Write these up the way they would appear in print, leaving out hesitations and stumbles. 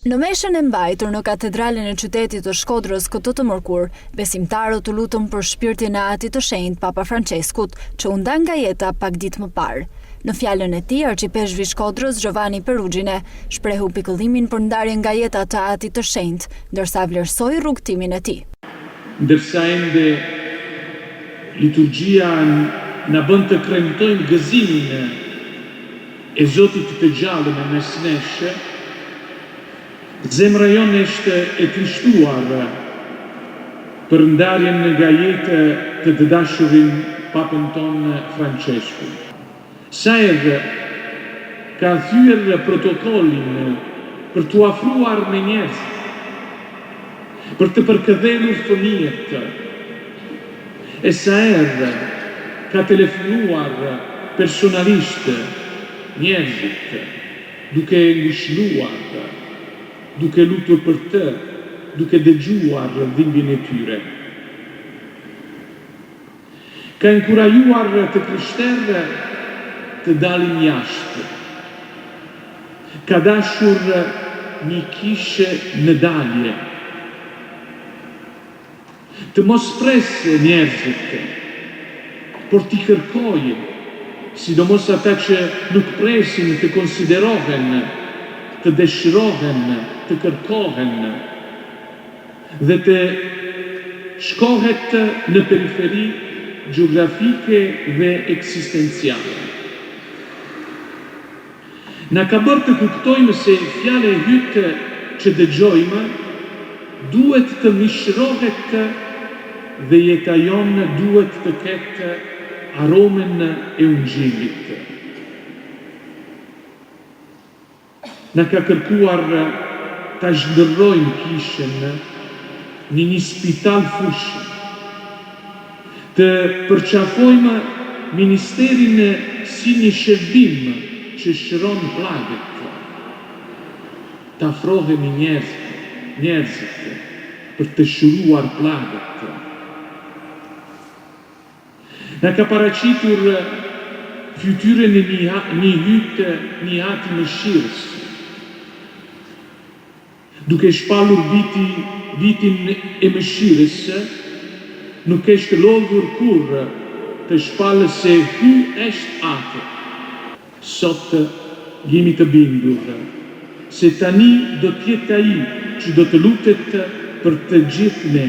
Në meshën e mbajtur në katedralen e qytetit të Shkodrës këtë të mërkur, besimtarët u lutën për shpirtin e Atit të Shenjtë Papa Franceskut, që u ndan nga jeta pak ditë më parë. Në fjalën e tij, arqipeshvi i Shkodrës Giovanni Perugine shprehu pikëllimin për ndarjen nga jeta të Atit të Shenjtë, ndërsa vlerësoi rrugtimin e tij. Ndërsa ende liturgjia na bën të kremtojmë gëzimin e Zotit të gjallë me mes nesh, zemra jonë është e trishtuar për ndarjen nga jeta të të dashurin Papën tonë Francesku. Sa herë ka thyer protokollin për t'u afruar me njerëz, për të përkëdhelur fëmijët, e sa herë ka telefonuar personalisht njerëzit, duke ngushëlluar, duke lutur për të, duke dëgjuar dhimbjen e tyre. Ka inkurajuar të krishterë të dalin jashtë. Ka dashur një kishë në dalje. Të mos presë njerëzit, por t'i kërkojë, sidomos ata që nuk presin të konsiderohen, të dëshirohen, të kërkohen dhe të shkohet në periferi gjeografike dhe eksistenciale. Na ka bërë të kuptojmë se fjala e hytë që dëgjojmë duhet të mishrohet dhe jeta jonë duhet të ketë aromen e Ungjillit. Na ka kërkuar ta zhndërrojmë kishën në një spital fushë, të përqafojmë ministerin si një shërbim që shëron plagët, të afrohemi njerëzit për të shëruar plagët. Na ka paraqitur fytyrën e një hytë, një Ati mëshirës, duke shpallur vitin e mëshirës, nuk është lodhur kur të shpallë se ky është Ati. Sot jemi të bindur se tani do t'jetë ai që do të lutet për të gjithë ne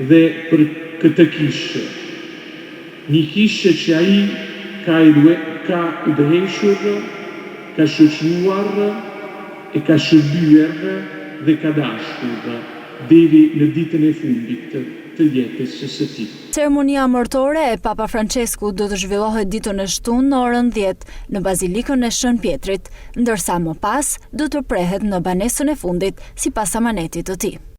dhe për këtë kishë. Një kishë që ai ka udhëhequr, ka shoqëruar e ka shërbyer dhe ka dashur deri në ditën e fundit të jetës së tij. Ceremonia martore e Papa Francesku do të zhvillohet ditën e shtunë në orën 10 në Bazilikën e Shën Pjetrit, ndërsa më pas do të prehet në banesën e fundit sipas amanetit të tij.